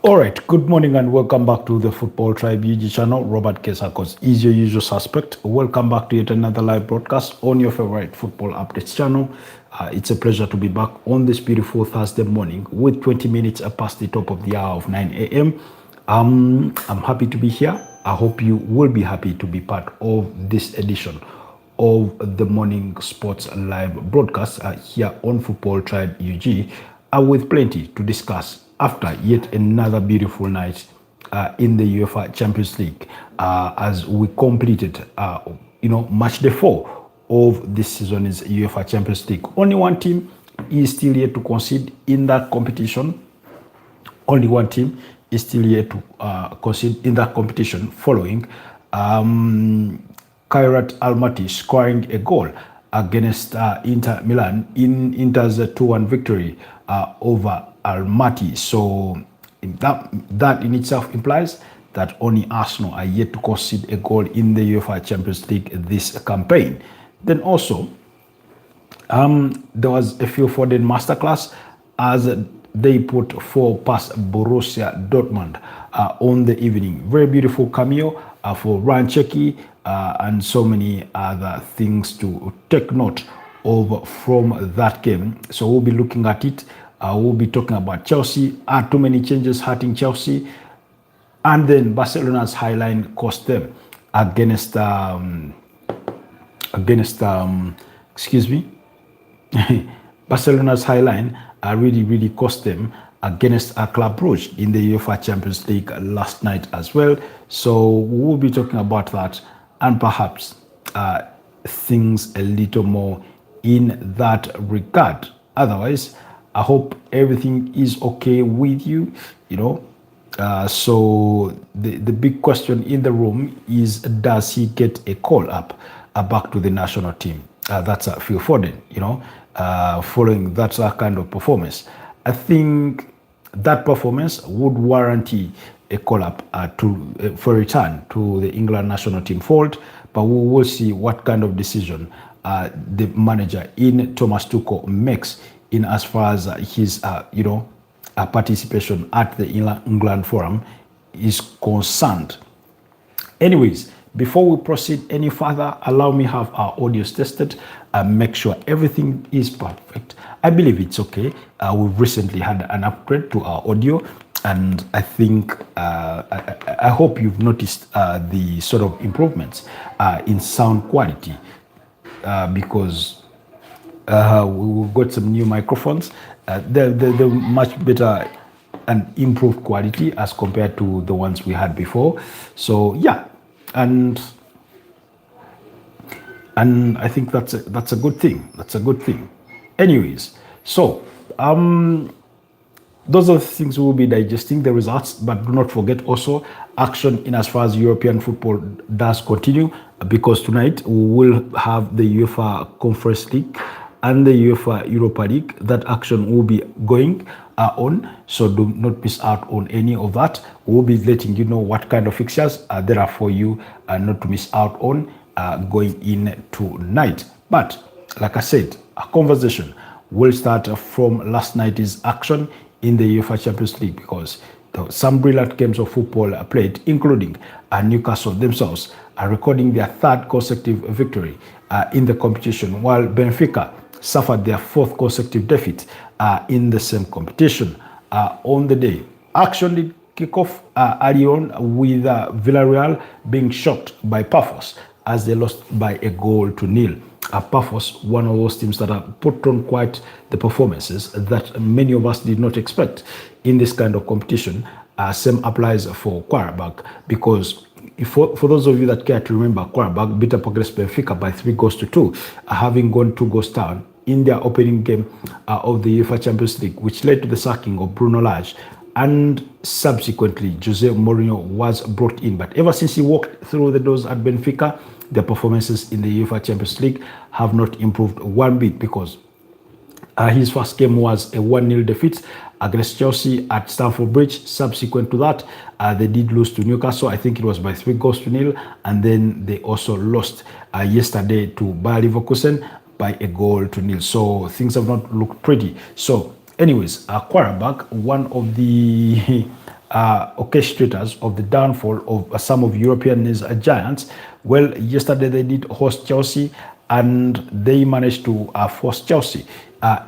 All right, good morning and welcome back to the Football Tribe UG channel. Robert Kesakos is your usual suspect. Welcome back to yet another live broadcast on your favorite football updates channel. It's a pleasure to be back on this beautiful Thursday morning with 20 minutes past the top of the hour of 9 a.m. I'm happy to be here. I hope you will be happy to be part of this edition of the morning sports live broadcast here on Football Tribe UG with plenty to discuss after yet another beautiful night in the UEFA Champions League as we completed, match day 4 of this season's UEFA Champions League. Only one team is still yet to concede in that competition. Only one team is still yet to concede in that competition following Kairat Almaty scoring a goal against Inter Milan in Inter's 2-1 victory over Almaty. So that in itself implies that only Arsenal are yet to concede a goal in the UEFA Champions League this campaign. Then also, there was a Phil Foden masterclass as they put 4 past Borussia Dortmund on the evening. Very beautiful cameo for Ryan Cherki and so many other things to take note of from that game. So we'll be looking at it. We'll be talking about Chelsea. Are too many changes hurting Chelsea? And then Barcelona's high line cost them against Barcelona's high line really cost them against Club Brugge in the UEFA Champions League last night as well. So we'll be talking about that and perhaps things a little more in that regard. Otherwise, I hope everything is okay with you, So the big question in the room is, does he get a call up back to the national team? That's Phil Foden, following that kind of performance. I think that performance would warranty a call up for return to the England national team fold, but we will see what kind of decision the manager in Thomas Tuchel makes in as far as his participation at the England Forum is concerned. Anyways, before we proceed any further, allow me have our audios tested and make sure everything is perfect. I believe it's okay. We've recently had an upgrade to our audio, and I think I hope you've noticed the sort of improvements in sound quality because we've got some new microphones. They're much better and improved quality as compared to the ones we had before. So yeah, and I think that's a good thing. That's a good thing. Anyways, so those are the things we will be digesting the results, but do not forget also action in as far as European football does continue, because tonight we will have the UEFA Conference League and the UEFA Europa League. That action will be going on, so do not miss out on any of that. We'll be letting you know what kind of fixtures there are for you not to miss out on going in tonight. But like I said, a conversation will start from last night's action in the UEFA Champions League, because some brilliant games of football are played, including Newcastle themselves are recording their 3rd consecutive victory in the competition, while Benfica suffered their 4th consecutive defeat in the same competition on the day. Action did kick off early on with Villarreal being shocked by Pafos as they lost by a goal to nil. Pafos, one of those teams that have put on quite the performances that many of us did not expect in this kind of competition. Same applies for Qarabag, because for those of you that care to remember, Qarabag beat up against Benfica by 3-2, having gone 2 goals down in their opening game of the UEFA Champions League, which led to the sacking of Bruno Lage, and subsequently Jose Mourinho was brought in. But ever since he walked through the doors at Benfica, their performances in the UEFA Champions League have not improved one bit, because his first game was a 1-0 defeat against Chelsea at Stamford Bridge. Subsequent to that, they did lose to Newcastle. I think it was by 3-0, and then they also lost yesterday to Bayer Leverkusen. by a goal to nil. So things have not looked pretty. So anyways, Quarterback, one of the orchestrators of the downfall of some of European giants, well, yesterday they did host Chelsea, and they managed to force Chelsea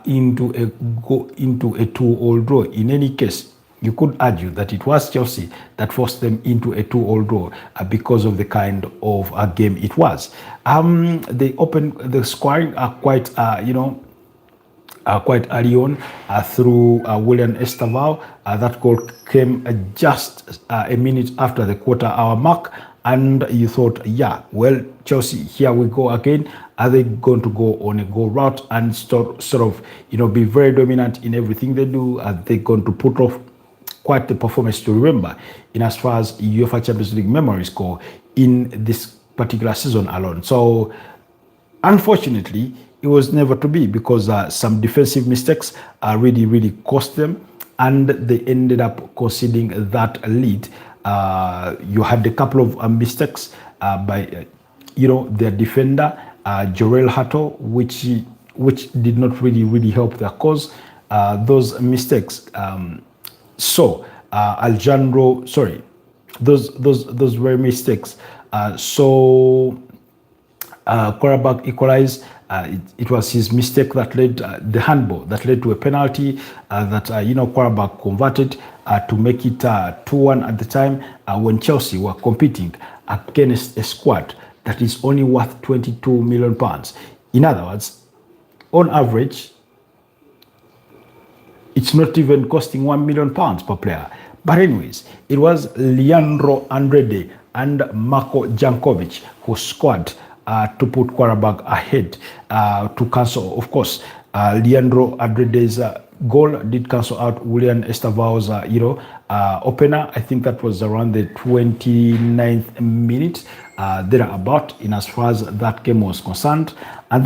into a 2-2 draw. In any case, you could argue that it was Chelsea that forced them into a 2-2 draw because of the kind of game it was. They opened the scoring quite early on through William Esteval. That goal came just a minute after the quarter-hour mark, and you thought, yeah, well, Chelsea, here we go again. Are they going to go on a goal route and sort of, be very dominant in everything they do? Are they going to put off quite the performance to remember in as far as UEFA Champions League memories go in this particular season alone? So, unfortunately, it was never to be, because some defensive mistakes really cost them, and they ended up conceding that lead. You had a couple of mistakes by their defender, Jorel Hato, which did not really help their cause. Those mistakes. Those were mistakes. Quarterback equalized. It was his mistake that led the handball that led to a penalty that Quarterback converted to make it 2-1 at the time when Chelsea were competing against a squad that is only worth £22 million. In other words, on average, it's not even costing £1 million per player. But anyways, it was Leandro Andrade and Marko Jankovic who scored to put Quarterback ahead to cancel. Of course, Leandro Andrade's goal did cancel out William Esteval's opener. I think that was around the 29th minute, thereabout, in as far as that game was concerned. And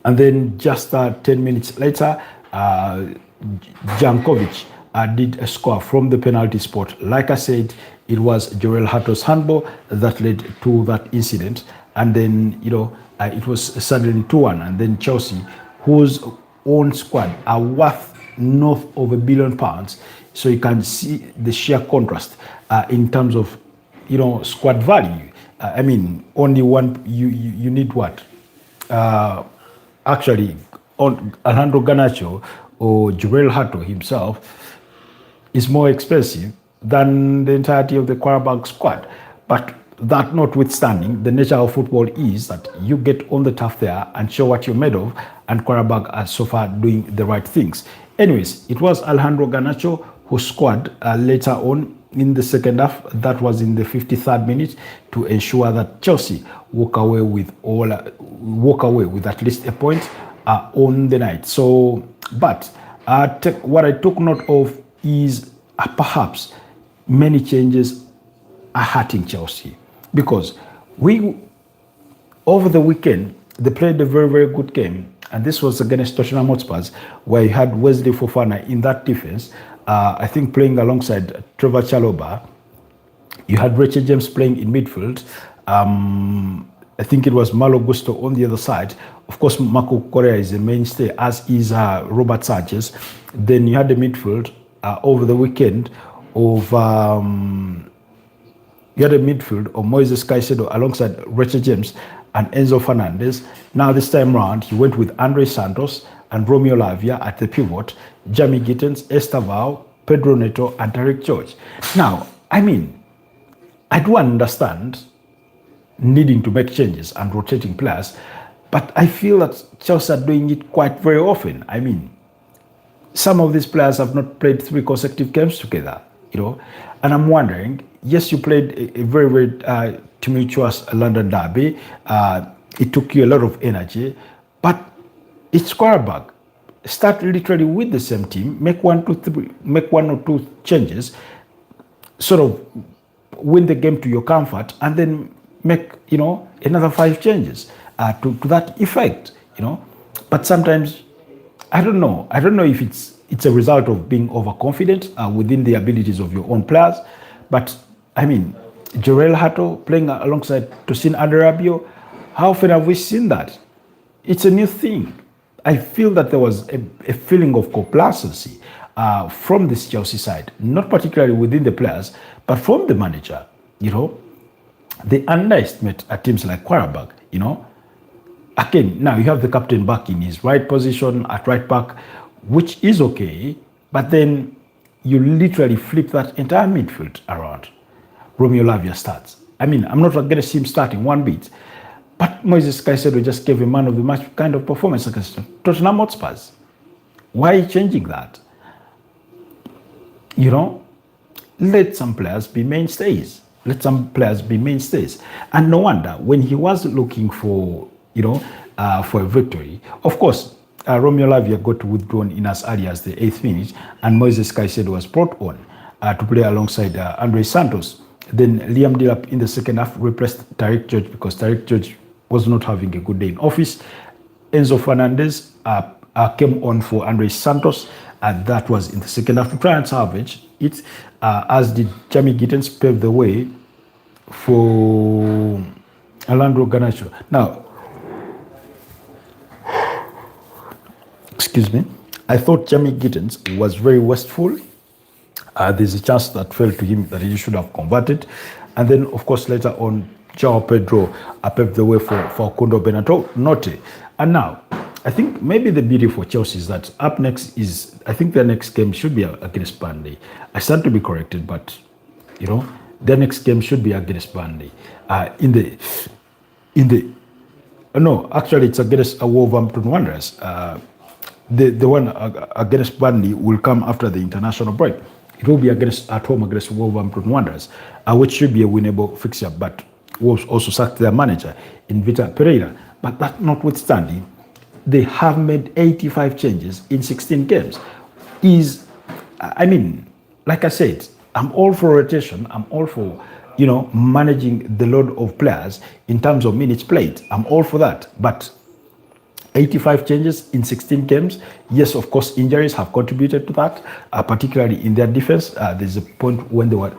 then just 10 minutes later, Jankovic did a score from the penalty spot. Like I said, it was Jorel Hato's handball that led to that incident. And then, it was suddenly 2-1. And then Chelsea, whose own squad are worth north of £1 billion. So you can see the sheer contrast in terms of, squad value. Only one, you need what? Actually, on Alejandro Garnacho or Jorel Hato himself is more expensive than the entirety of the Quarterback squad. But that notwithstanding, the nature of football is that you get on the turf there and show what you're made of, and Quarterback are so far doing the right things. Anyways, it was Alejandro Garnacho who scored later on in the second half. That was in the 53rd minute, to ensure that Chelsea walk away with at least a point on the night. So, but what I took note of is perhaps many changes are hurting Chelsea, because over the weekend they played a very good game, and this was against Tottenham Hotspur, where you had Wesley Fofana in that defense, I think playing alongside Trevor Chalobah. You had Rachel James playing in midfield. I think it was Malo Gusto on the other side. Of course, Marco Correa is a mainstay, as is Robert Sanchez. Then you had the midfield over the weekend of Moises Caicedo alongside Rachel James and Enzo Fernandez. Now this time round, he went with Andre Santos and Romeo Lavia at the pivot, Jamie Gittens, Esteval, Pedro Neto, and Derek George. Now, I do understand needing to make changes and rotating players, but I feel that Chelsea are doing it quite very often. Some of these players have not played 3 consecutive games together, and I'm wondering, yes, you played a very tumultuous London derby. It took you a lot of energy, but it's Quarterback. Start literally with the same team, make one or two changes, sort of win the game to your comfort, and then make another 5 changes to that effect. But sometimes I don't know if it's a result of being overconfident within the abilities of your own players. But Jorel Hato playing alongside Tosin Adarabio, how often have we seen that? it's a new thing. I feel that there was a feeling of complacency from this Chelsea side, not particularly within the players, but from the manager. You know, they underestimate teams like Qarabag. You know, again, now you have the captain back in his right position at right back, which is okay, but then you literally flip that entire midfield around. Romeo Lavia starts. I mean, I'm not going to see him starting one bit, but Moises Caicedo just gave a man of the match kind of performance against Tottenham Hotspurs. Why are you changing that? You know, let some players be mainstays. Let some players be mainstays. And no wonder when he was looking for, for a victory, of course, Romeo Lavia got withdrawn in as early as the 8th minute, and Moises Caicedo was brought on to play alongside Andre Santos. Then Liam Delap in the second half replaced Tariq George because Tariq George was not having a good day in office. Enzo Fernandez came on for Andre Santos, and that was in the second half to try and salvage it, as did Jamie Gittens pave the way for Alejandro Garnacho. Now, excuse me, I thought Jamie Gittens was very wasteful. There's a chance that fell to him that he should have converted. And then, of course, later on, João Pedro paved the way for Facundo Bernardo. And now, I think maybe the beauty for Chelsea is that up next is, I think their next game should be against Burnley. I stand to be corrected, but, their next game should be against Burnley. No, actually, it's against Wolverhampton Wanderers. The one against Burnley will come after the international break. It will be at home against Wolverhampton Wanderers, which should be a winnable fixture. But Wolves also sacked their manager in Vitor Pereira. But that notwithstanding, they have made 85 changes in 16 games. Like I said, I'm all for rotation. I'm all for, managing the load of players in terms of minutes played. I'm all for that. But 85 changes in 16 games. Yes, of course, injuries have contributed to that, particularly in their defense. There's a point when they were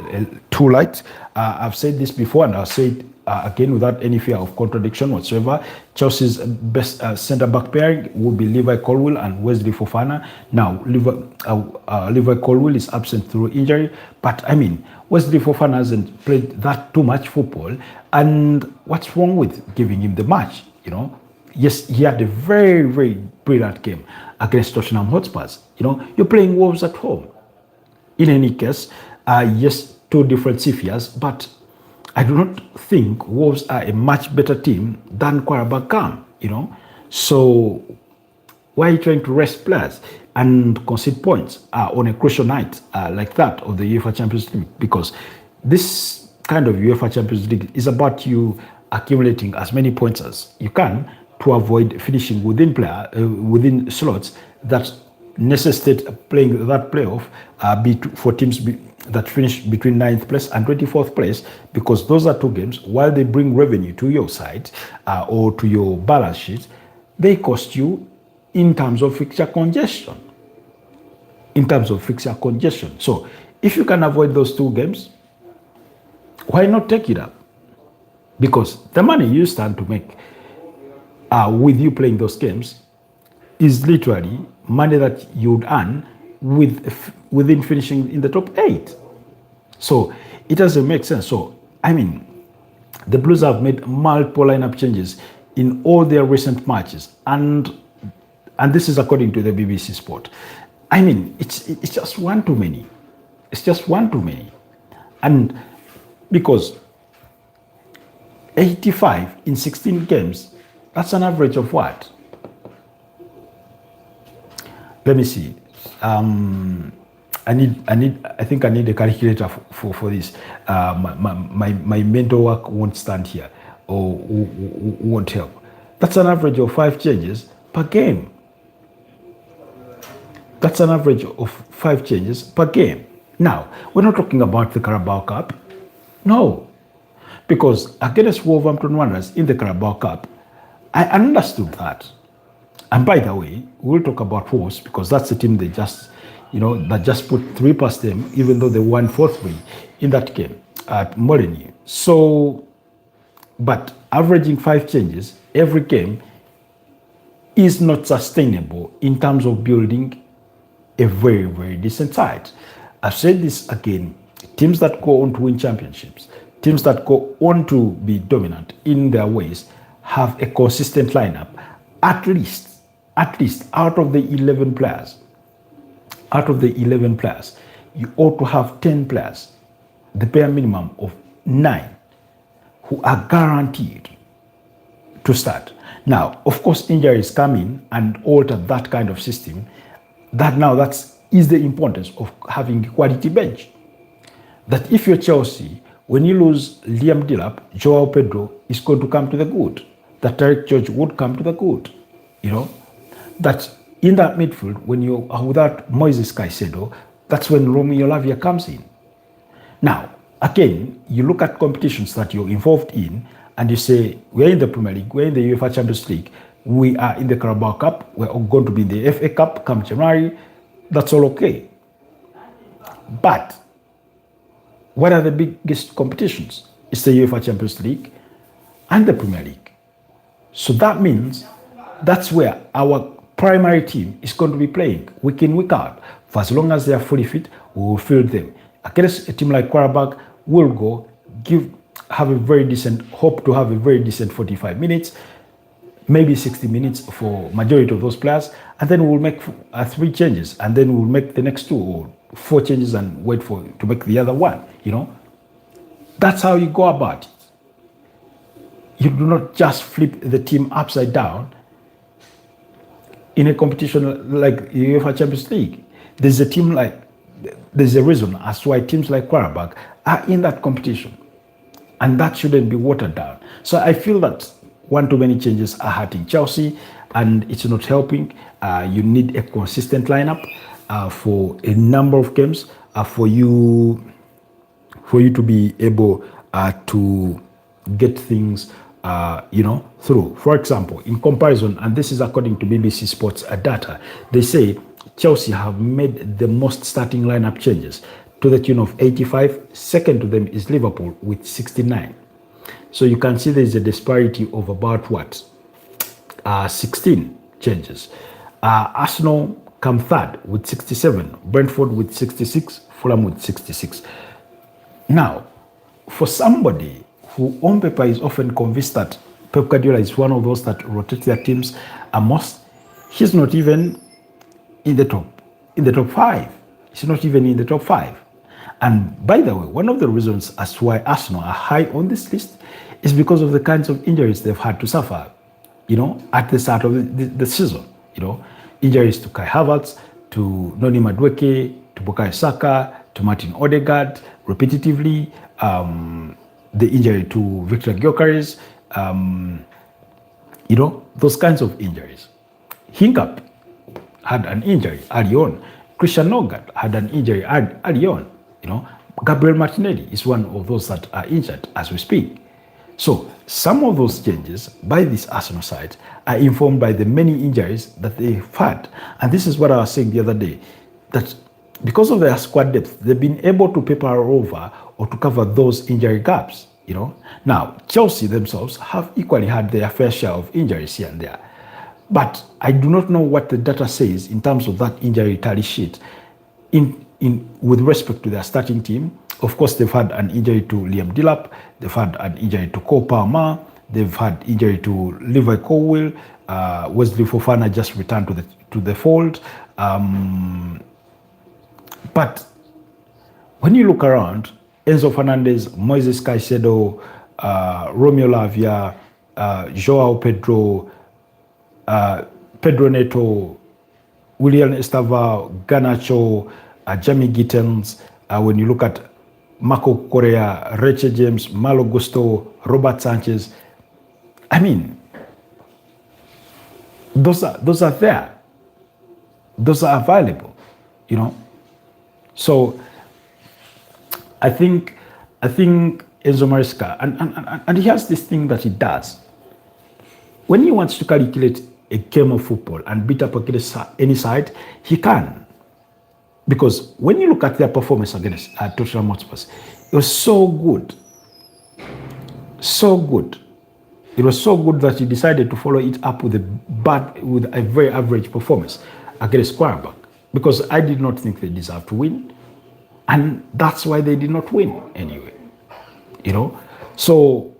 too light. I've said this before, and I'll say it again without any fear of contradiction whatsoever. Chelsea's best centre-back pairing would be Levi Colwill and Wesley Fofana. Now, Levi Colwill is absent through injury, but Wesley Fofana hasn't played that too much football. And what's wrong with giving him the match, Yes, he had a very, very brilliant game against Tottenham Hotspurs. You're playing Wolves at home. In any case, yes, two different spheres, but I do not think Wolves are a much better team than Qarabag Camp, So why are you trying to rest players and concede points on a crucial night like that of the UEFA Champions League? Because this kind of UEFA Champions League is about you accumulating as many points as you can to avoid finishing within slots that necessitate playing that playoff for teams that finish between 9th place and 24th place, because those are two games, while they bring revenue to your side or to your balance sheet, they cost you in terms of fixture congestion. So if you can avoid those two games, why not take it up? Because the money you stand to make with you playing those games is literally money that you would earn within finishing in the top 8. So it doesn't make sense. So, the Blues have made multiple lineup changes in all their recent matches. And this is according to the BBC Sport. It's just one too many. It's just one too many. And because 85 in 16 games, that's an average of what? Let me see. I think I need a calculator for this. My mental work won't stand here or won't help. That's an average of 5 changes per game. Now, we're not talking about the Carabao Cup. No. Because against Wolverhampton Wanderers in the Carabao Cup, I understood that. And by the way, we'll talk about Wolves because that's the team they just, that just put 3 past them, even though they won 4-3 in that game at Molineux. So, but averaging 5 changes every game is not sustainable in terms of building a very, very decent side. I've said this again, teams that go on to win championships, teams that go on to be dominant in their ways, have a consistent lineup, at least out of the 11 players, you ought to have 10 players, the bare minimum of 9, who are guaranteed to start. Now, of course, injuries come in and alter that kind of system. That is the importance of having a quality bench. That if you're Chelsea, when you lose Liam Delap, Joao Pedro is going to come to the good. That Derek George would come to the good. That in that midfield, when you are without Moises Caicedo, that's when Romeo Lavia comes in. Now, again, you look at competitions that you're involved in, and you say, we're in the Premier League, we're in the UEFA Champions League, we are in the Carabao Cup, we're going to be in the FA Cup come January, that's all okay. But what are the biggest competitions? It's the UEFA Champions League and the Premier League. So that means that's where our primary team is going to be playing week in, week out. For as long as they are fully fit, we will field them. Against a team like Qarabağ, we'll go hope to have a very decent 45 minutes, maybe 60 minutes for majority of those players, and then we'll make 3 changes, and then we'll make the next 2 or 4 changes and wait to make the other one. That's how you go about it. You do not just flip the team upside down in a competition like UEFA Champions League. There's a reason as to why teams like Qarabağ are in that competition, and that shouldn't be watered down. So I feel that one too many changes are hurting Chelsea, and it's not helping. You need a consistent lineup for a number of games for you to be able to get things through. For example, in comparison, and this is according to BBC Sports data, they say Chelsea have made the most starting lineup changes to the tune of 85. Second to them is Liverpool with 69. So you can see there's a disparity of about 16 changes. Arsenal come third with 67, Brentford with 66, Fulham with 66. Now, for somebody who on paper is often convinced that Pep Guardiola is one of those that rotate their teams most, he's not even in the top 5. He's not even in the top 5. And by the way, one of the reasons as to why Arsenal are high on this list is because of the kinds of injuries they've had to suffer, at the start of the season. Injuries to Kai Havertz, to Noni Madueke, to Bukayo Saka, to Martin Odegaard, repetitively, the injury to Victor Gyökeres, those kinds of injuries. Hinkap had an injury early on. Christian Nogard had an injury early on. Gabriel Martinelli is one of those that are injured as we speak. So some of those changes by this Arsenal side are informed by the many injuries that they've had. And this is what I was saying the other day, that because of their squad depth, they've been able to paper over or to cover those injury gaps. Now, Chelsea themselves have equally had their fair share of injuries here and there. But I do not know what the data says in terms of that injury tally sheet with respect to their starting team. Of course, they've had an injury to Liam Delap, they've had an injury to Cole Palmer, they've had injury to Levi Colwill, Wesley Fofana just returned to the fold. But when you look around, Enzo Fernandez, Moises Caicedo, Romeo Lavia, Joao Pedro, Pedro Neto, William Estava, Garnacho, Jamie Gittens, when you look at Marco Correa, Reche James, Malo Gusto, Robert Sanchez, I mean, those are there. Those are available, So I think Enzo Maresca, and he has this thing that he does. When he wants to calculate a game of football and beat up against any side, he can. Because when you look at their performance against Tottenham Hotspur, it was so good. So good. It was so good that he decided to follow it up with a very average performance against Quarterback, because I did not think they deserved to win, and that's why they did not win anyway. So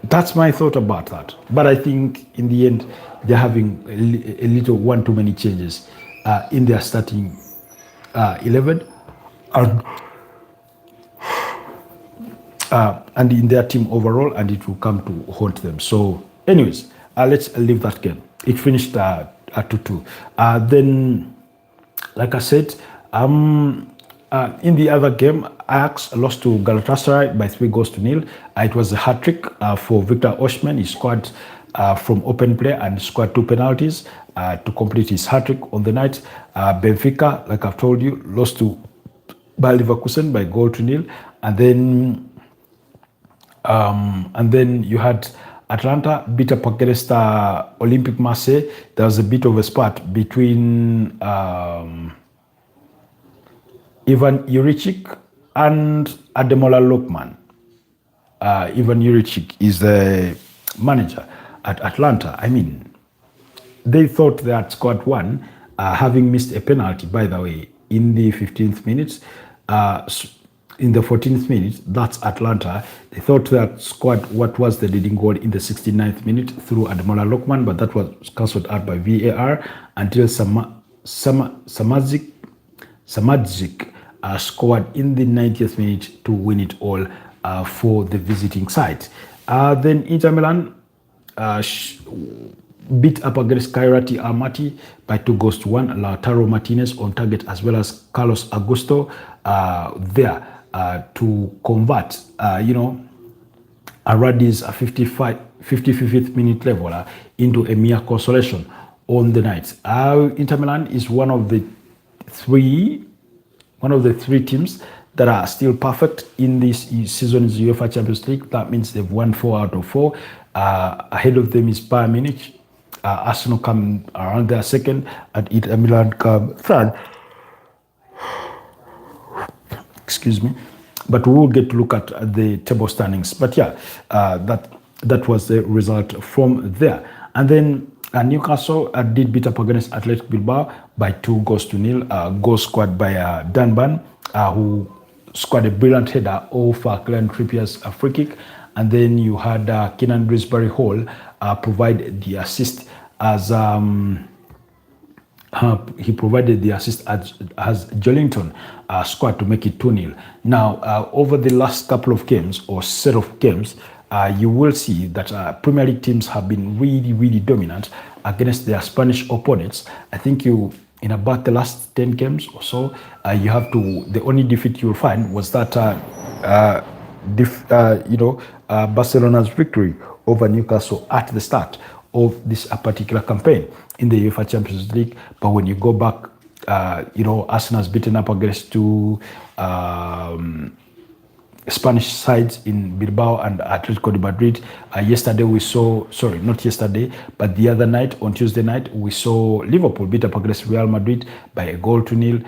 that's my thought about that. But I think in the end, they're having a little one too many changes in their starting 11 and in their team overall, and it will come to haunt them. So anyways, let's leave that game. It finished at 2-2. Then, like I said, in the other game, Ajax lost to Galatasaray by 3-0. It was a hat-trick for Victor Osimhen. He scored from open play and scored 2 penalties to complete his hat-trick on the night. Benfica, like I've told you, lost to Bayer Leverkusen by 0-0. And then you had Atlanta beat up against Olympique Marseille. There was a bit of a spat between Ivan Juricic and Ademola Lookman. Ivan Juricic is the manager at Atlanta. I mean, they thought they had scored one, having missed a penalty, by the way, in the 15th minute. In the 14th minute, that's Atlanta. They thought they had scored what was the leading goal in the 69th minute through Ademola Lookman, but that was cancelled out by VAR until Samadzic scored in the 90th minute to win it all for the visiting side. Then Inter Milan beat up against Kairati Almaty by 2-1. Lautaro Martinez on target, as well as Carlos Augusto there to convert, Aradi's 55th minute leveler into a mere consolation on the night. Inter Milan is one of the three teams that are still perfect in this season's UEFA Champions League. That means they've won 4 out of 4. Ahead of them is Bayern Munich. Arsenal come around their second, and Inter Milan come third. Excuse me. But we will get to look at the table standings. But yeah, that was the result from there. And then Newcastle did beat up against Athletic Bilbao by 2-0. Goal scored by Danban, who scored a brilliant header over Clan Trippier's free kick. And then you had Keenan Brisbury Hall provide the assist as he provided the assist as Jolinton scored to make it 2-0. Now, over the last couple of games or set of games, you will see that Premier League teams have been really, really dominant against their Spanish opponents. I think in about the last 10 games or so, the only defeat you'll find was that Barcelona's victory over Newcastle at the start of this particular campaign in the UEFA Champions League. But when you go back, Arsenal's beaten up against 2 Spanish sides in Bilbao and Atletico de Madrid. Yesterday we saw, sorry, not yesterday, but the other night, on Tuesday night, we saw Liverpool beat up against Real Madrid by 1-0.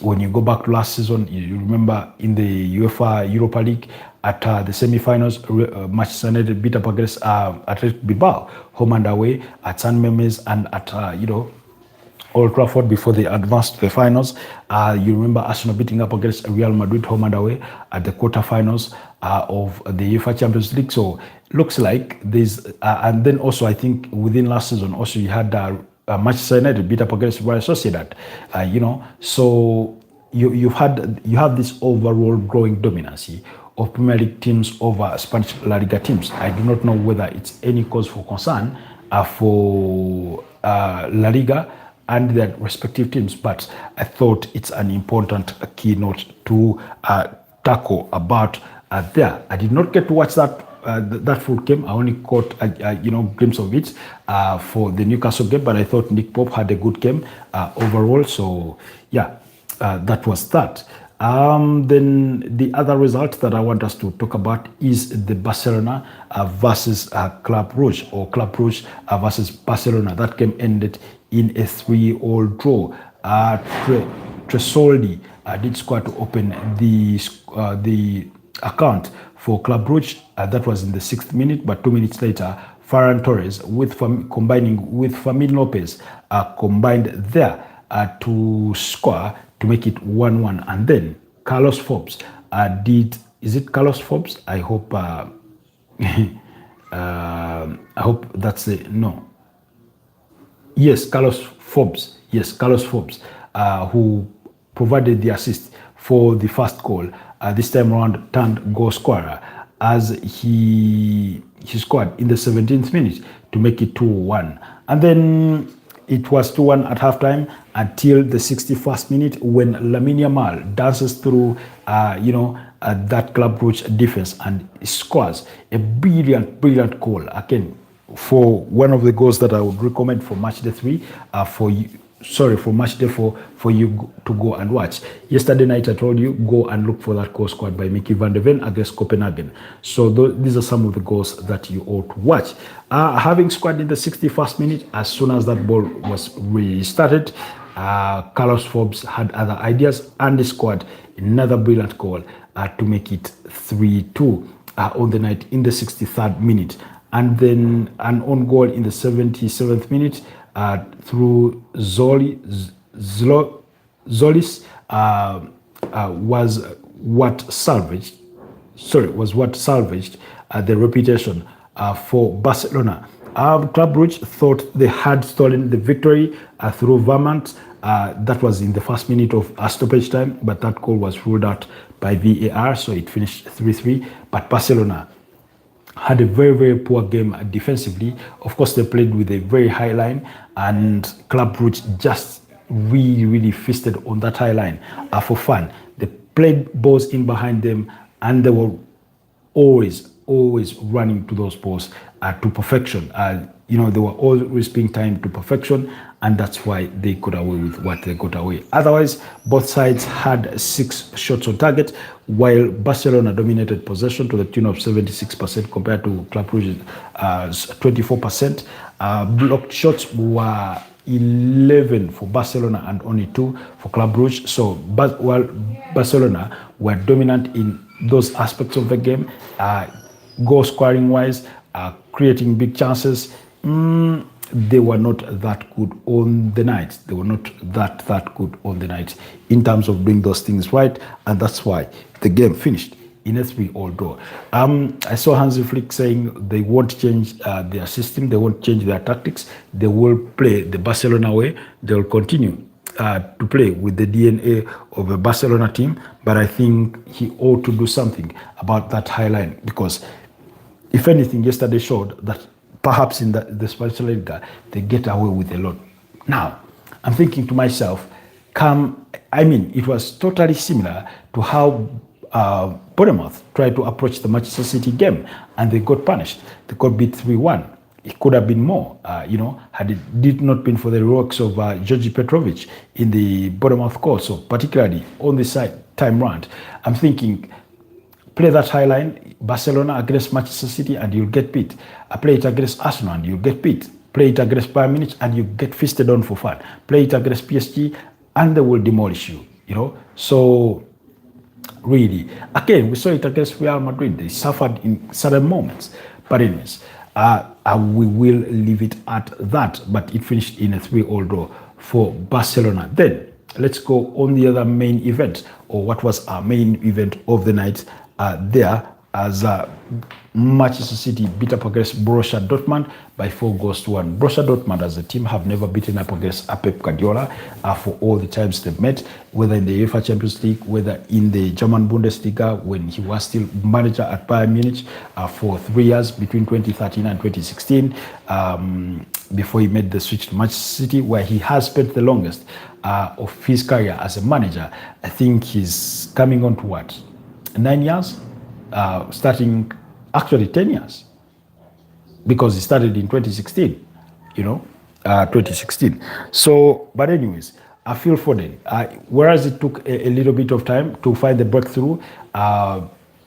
When you go back to last season, you remember in the UEFA Europa League at the semi-finals, Manchester United beat up against Atletico Bilbao, home and away at San Mamés and at, Old Trafford before they advanced to the finals. You remember Arsenal beating up against Real Madrid home and away at the quarterfinals of the UEFA Champions League. So looks like there's, and then also I think within last season also you had Manchester United beat up against Real Sociedad. So you have this overall growing dominancy of Premier League teams over Spanish La Liga teams. I do not know whether it's any cause for concern for La Liga and their respective teams, but I thought it's an important keynote to tackle about there. I did not get to watch that full game. I only caught a glimpse of it for the Newcastle game, but I thought Nick Pope had a good game overall. So yeah, that was that. Then the other result that I want us to talk about is the Barcelona versus Club Rouge, or Club Rouge versus Barcelona. That game ended in a 3-3 draw. Tresoldi did score to open the account for Club Brugge. That was in the 6th minute, but 2 minutes later, Ferran Torres, combining with Fermin Lopez, combined there to score to make it 1-1. And then Carlos Forbes is it Carlos Forbes? I hope I hope that's no. Yes, Carlos Forbes. Yes, Carlos Forbes, who provided the assist for the first goal. This time around, turned goal scorer as he scored in the 17th minute to make it 2-1. And then it was 2-1 at halftime until the 61st minute when Lamine Yamal dances through, that Club Brugge defense and scores a brilliant goal. Again, for one of the goals that I would recommend for match day 3 for match day 4 for you to go and watch. Yesterday night I told you go and look for that goal scored by Mickey van de Ven against Copenhagen. So these are some of the goals that you ought to watch. Having scored in the 61st minute, as soon as that ball was restarted, Carlos Forbes had other ideas and he scored another brilliant goal to make it 3-2 on the night in the 63rd minute. And then an own goal in the 77th minute through Zolis was what salvaged the reputation for Barcelona. Club Brugge thought they had stolen the victory through Vermont. That was in the first minute of stoppage time, but that goal was ruled out by VAR, so it finished 3-3. But Barcelona had a very poor game defensively. Of course, they played with a very high line, and Club Brugge just really feasted on that high line for fun. They played balls in behind them, and they were always running to those balls to perfection. They were always being timed to perfection, and that's why they got away with what they got away. Otherwise, both sides had 6 shots on target, while Barcelona dominated possession to the tune of 76% compared to Club Brugge's 24%. Blocked shots were 11 for Barcelona and only 2 for Club Brugge. So while Barcelona were dominant in those aspects of the game, goal scoring wise, creating big chances, they were not that good on the night. They were not that good on the night in terms of doing those things right, and that's why the game finished in a 3-all draw. I saw Hansi Flick saying they won't change their system, they won't change their tactics, they will play the Barcelona way, they will continue to play with the DNA of a Barcelona team, but I think he ought to do something about that high line, because if anything, yesterday showed that perhaps in the Spanish Liga, they get away with a lot. Now, I'm thinking to myself, it was totally similar to how Bournemouth tried to approach the Manchester City game, and they got punished. They got beat 3-1. It could have been more, had it did not been for the works of Georgi Petrovic in the Bournemouth goal. So particularly on this time round, I'm thinking, play that high line, Barcelona against Manchester City, and you'll get beat. Play it against Arsenal, and you'll get beat. Play it against Bayern Munich, and you get feasted on for fun. Play it against PSG, and they will demolish you. So really, again, we saw it against Real Madrid. They suffered in certain moments, but anyways, we will leave it at that. But it finished in a 3-all draw for Barcelona. Then let's go on the other main event, or what was our main event of the night. There as Manchester City beat up against Borussia Dortmund by 4-1. Borussia Dortmund as a team have never beaten up against Pep Guardiola for all the times they've met, whether in the UEFA Champions League, whether in the German Bundesliga when he was still manager at Bayern Munich for 3 years between 2013 and 2016, before he made the switch to Manchester City, where he has spent the longest of his career as a manager. I think he's coming on to what? 9 years, starting actually 10 years, because he started in 2016, 2016. So, but anyways, I feel Foden, whereas it took a little bit of time to find the breakthrough,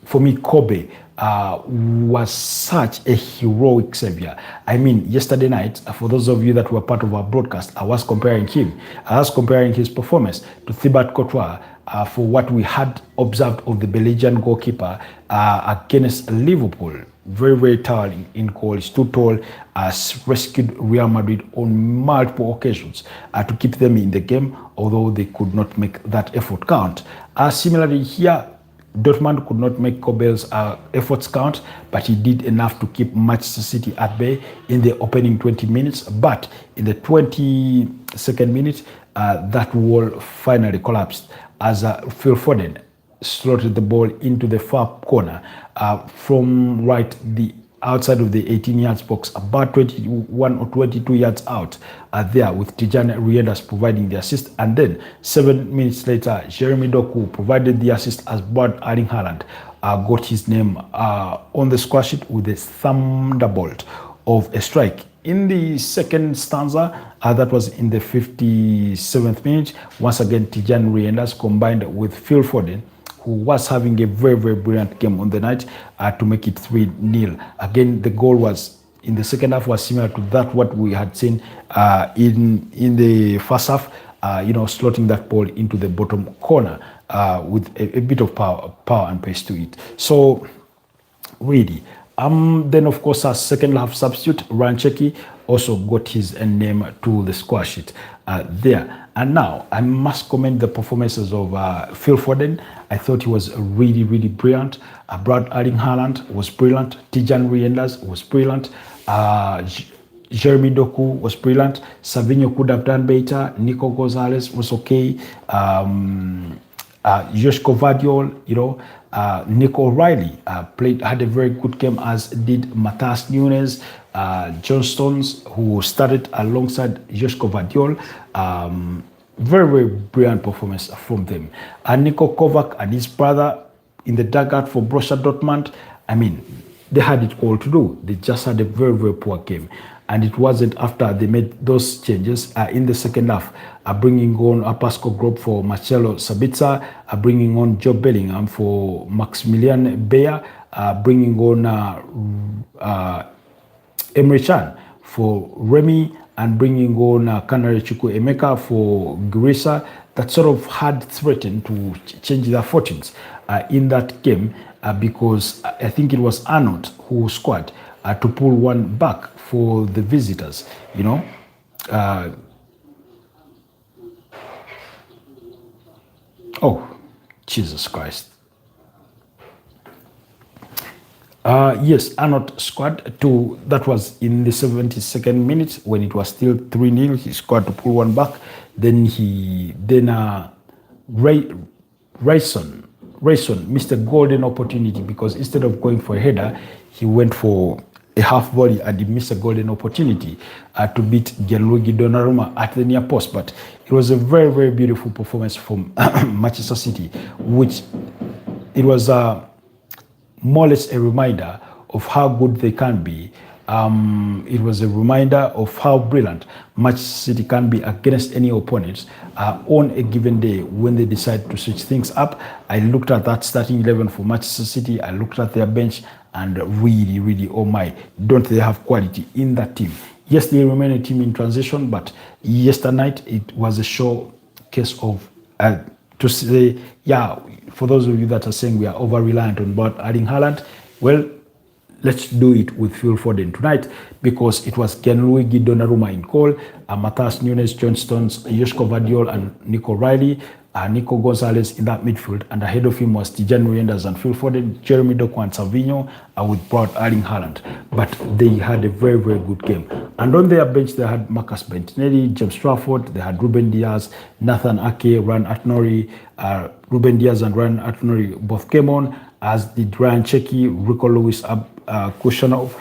for me, Kobe was such a heroic savior. I mean, yesterday night, for those of you that were part of our broadcast, I was comparing him. I was comparing his performance to Thibaut Courtois for what we had observed of the Belgian goalkeeper against Liverpool. Very, very towering in goal. He's too tall, has rescued Real Madrid on multiple occasions to keep them in the game, although they could not make that effort count. Similarly here, Dortmund could not make Kobe's efforts count, but he did enough to keep Manchester City at bay in the opening 20 minutes. But in the 22nd minute, that wall finally collapsed as Phil Foden slotted the ball into the far corner from right the outside of the 18 yards box, about 21 or 22 yards out there, with Tijani Reinders providing the assist. And then 7 minutes later, Jeremy Doku provided the assist as Bud Erling Haaland got his name on the score sheet with a thunderbolt of a strike. In the second stanza, that was in the 57th minute, once again Tijani Reinders combined with Phil Foden, who was having a very, very brilliant game on the night to make it 3-0. Again, the goal was in the second half was similar to that what we had seen in the first half, slotting that ball into the bottom corner with a bit of power and pace to it. So, really, then of course our second half substitute, Rancheki, also got his name to the score sheet there. And now I must commend the performances of Phil Foden. I thought he was really, really brilliant. Brad Erling Haaland was brilliant. Tijani Reinders was brilliant. Jeremy Doku was brilliant. Savinho could have done better. Nico Gonzalez was okay. Joshko Vadiol, Nico O'Reilly had a very good game, as did Matthias Nunes, John Stones, who started alongside Joshko Vadiol. Very, very brilliant performance from them. And Nico Kovac and his brother in the dugout for Borussia Dortmund, I mean, they had it all to do. They just had a very, very poor game. And it wasn't after they made those changes in the second half, bringing on Pascal Grob for Marcelo Sabitzer, bringing on Joe Bellingham for Maximilian Bayer, bringing on Emre Can for Remy, and bringing on Kanare Chukwu Emeka for Gurisa, that sort of had threatened to change their fortunes in that game because I think it was Arnold who scored to pull one back for the visitors, oh, Jesus Christ. Yes, Arnold scored that was in the 72nd minute when it was still 3-0. He scored to pull one back. Then Rayson missed a golden opportunity because instead of going for a header, he went for a half volley and he missed a golden opportunity to beat Gianluigi Donnarumma at the near post. But it was a very, very beautiful performance from Manchester City, which it was more or less a reminder of how good they can be. It was a reminder of how brilliant Manchester City can be against any opponents on a given day when they decide to switch things up. I looked at that starting 11 for Manchester City. I looked at their bench and really, really, oh my, don't they have quality in that team? Yes, they remain a team in transition, but yesterday night it was a showcase of to say, yeah, for those of you that are saying we are over-reliant on Erling Haaland, well, let's do it with Phil Foden tonight, because it was Gianluigi Donnarumma in goal, Matthias Nunes, John Stones, Joshko Vadiol, and Nico O'Reilly, Nico Gonzalez in that midfield, and ahead of him was Tijani Reinders and Phil Foden, Jeremy Doku and Savinho, with Brad Erling Haaland. But they had a very, very good game. And on their bench, they had Marcus Bentinelli, James Trafford, they had Ruben Diaz, Nathan Ake, Ryan Atnori. Ruben Diaz and Ryan Atnori both came on, as did Ryan Cheki, Rico Lewis Kushanov.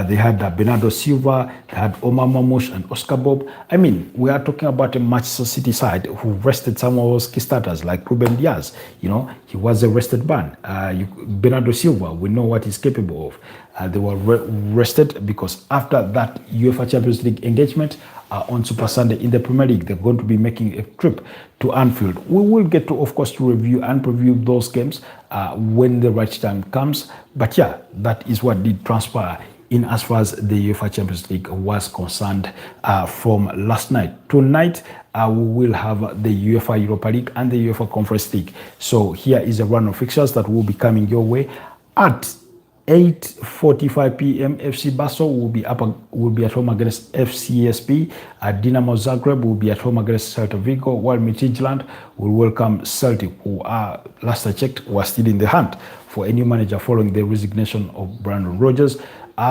They had Bernardo Silva, they had Omar Mamush and Oscar Bob. I mean, we are talking about a Manchester City side who rested some of those key starters like Ruben Diaz. He was a rested man. Bernardo Silva, we know what he's capable of. They were rested because after that UEFA Champions League engagement, on Super Sunday in the Premier League. They're going to be making a trip to Anfield. We will get to, of course, to review and preview those games when the right time comes. But yeah, that is what did transpire in as far as the UEFA Champions League was concerned from last night. Tonight, we will have the UEFA Europa League and the UEFA Conference League. So here is a run of fixtures that will be coming your way. At 8:45 p.m. FC Basel will be at home against FCSB. Dinamo Zagreb will be at home against Celta Vigo, while Midtjylland will welcome Celtic, who are, last I checked, were still in the hunt for a new manager following the resignation of Brandon Rodgers.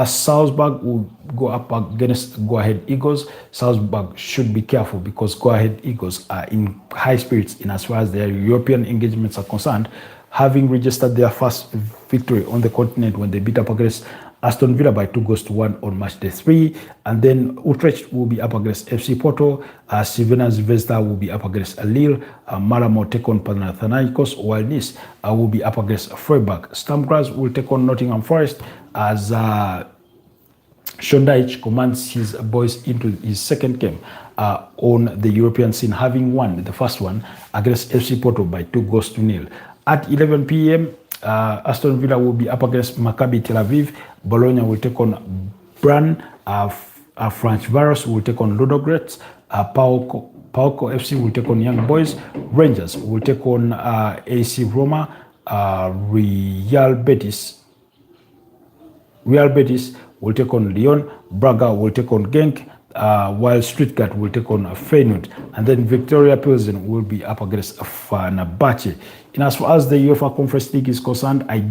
Salzburg will go up against Go Ahead Eagles. Salzburg should be careful because Go Ahead Eagles are in high spirits in as far as their European engagements are concerned, having registered their first victory on the continent when they beat up against Aston Villa by 2-1 on match day 3. And then Utrecht will be up against FC Porto. Crvena Zvezda will be up against Lille. Malmo take on Panathinaikos, while Nice will be up against Freiburg. Sturm Graz will take on Nottingham Forest as Sean Dyche commands his boys into his second game on the European scene, having won the first one against FC Porto by 2-0. At 11 p.m., Aston Villa will be up against Maccabi Tel Aviv. Bologna will take on Brann. Franch Varos will take on Ludogorets. Pauco FC will take on Young Boys. Rangers will take on AC Roma. Real Betis will take on Lyon. Braga will take on Genk, while Stuttgart will take on Feyenoord. And then Victoria Pilsen will be up against Fenerbahce. And as far as the UEFA Conference League is concerned, I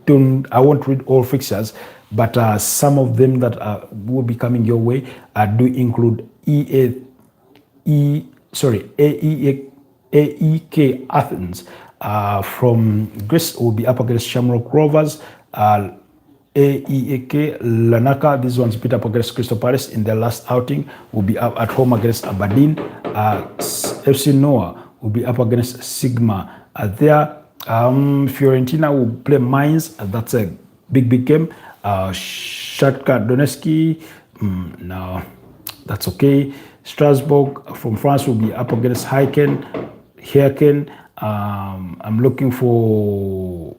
won't read all fixtures, but some of them that will be coming your way do include AEK Athens from Greece will be up against Shamrock Rovers. AEK Larnaca, these ones beat up against Crystal Palace in their last outing, will be up at home against Aberdeen. FC Noah will be up against Sigma. Fiorentina will play Mainz. That's a big game. Shakhtar Donetsk, no, that's okay. Strasbourg from France will be up against Herken. I'm looking for...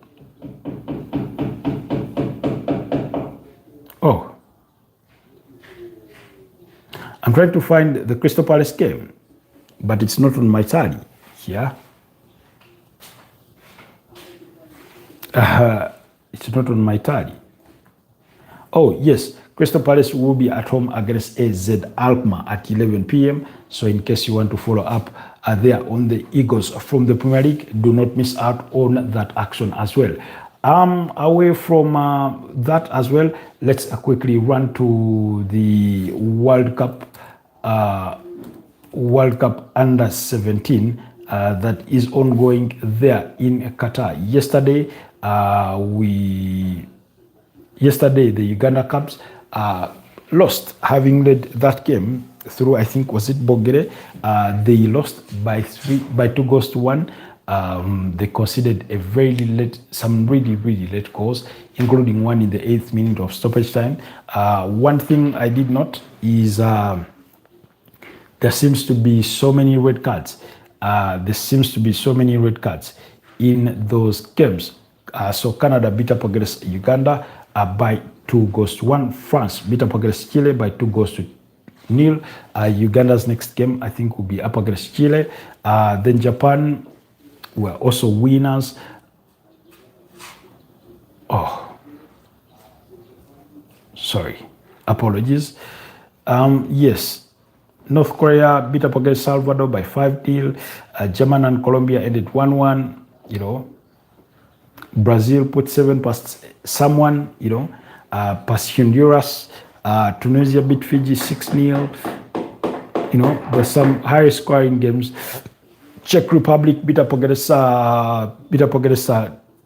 Oh, I'm trying to find the Crystal Palace game, but it's not on my tally here. It's not on my tally. Oh, yes. Crystal Palace will be at home against AZ Alkmaar at 11 p.m. So in case you want to follow up there on the Eagles from the Premier League, do not miss out on that action as well. Away from that as well, let's quickly run to the World Cup under 17 that is ongoing there in Qatar. Yesterday the Uganda Cubs lost, having led that game through, I think, was it Bogere? They lost by 2-1. They conceded a very late, some really late goals, including one in the 8th minute of stoppage time. One thing I did note is there seems to be so many red cards. In those games. So Canada beat up against Uganda by 2-1. France beat up against Chile by 2-0. Uganda's next game, I think, will be up against Chile. Then Japan were also winners. Oh, sorry, apologies. Yes, North Korea beat up against Salvador by 5-0. Germany and Colombia ended 1-1. You know, Brazil put 7 past someone. You know, past Honduras. Tunisia beat Fiji 6-0. You know, there's some high scoring games. Czech Republic beat up against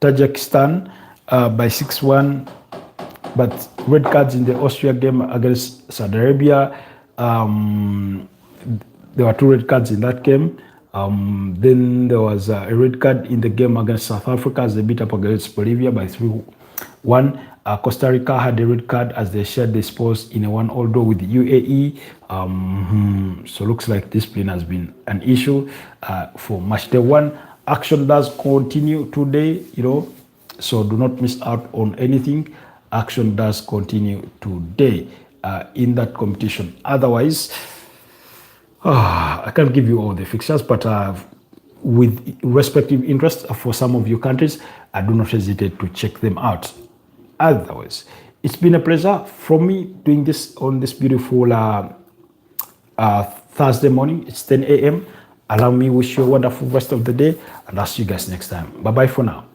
Tajikistan by 6-1. But red cards in the Austria game against Saudi Arabia. There were 2 red cards in that game. Then there was a red card in the game against South Africa as they beat up against Bolivia by 3-1. Costa Rica had a red card as they shared the spoils in a 1-all draw with the UAE. So looks like discipline has been an issue for match day 1. Action does continue today, so do not miss out on anything. Action does continue today in that competition. Otherwise, I can't give you all the fixtures, but with respective interest for some of your countries, I do not hesitate to check them out. Otherwise, it's been a pleasure from me doing this on this beautiful Thursday morning. It's 10 a.m. Allow me wish you a wonderful rest of the day, and I'll see you guys next time. Bye-bye for now.